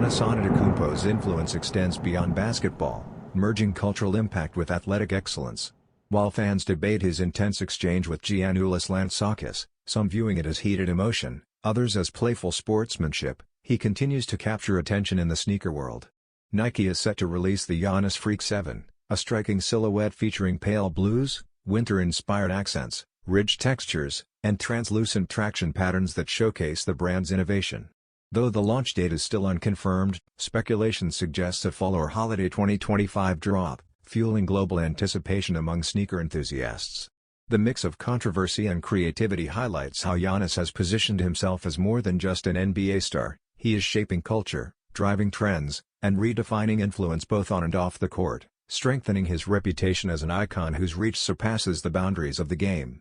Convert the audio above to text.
Giannis Antetokounmpo's influence extends beyond basketball, merging cultural impact with athletic excellence. While fans debate his intense exchange with Giannoulis Larentzakis, some viewing it as heated emotion, others as playful sportsmanship, he continues to capture attention in the sneaker world. Nike is set to release the Giannis Freak 7, a striking silhouette featuring pale blues, winter-inspired accents, ridged textures, and translucent traction patterns that showcase the brand's innovation. Though the launch date is still unconfirmed, speculation suggests a fall or holiday 2025 drop, fueling global anticipation among sneaker enthusiasts. The mix of controversy and creativity highlights how Giannis has positioned himself as more than just an NBA star. He is shaping culture, driving trends, and redefining influence both on and off the court, strengthening his reputation as an icon whose reach surpasses the boundaries of the game.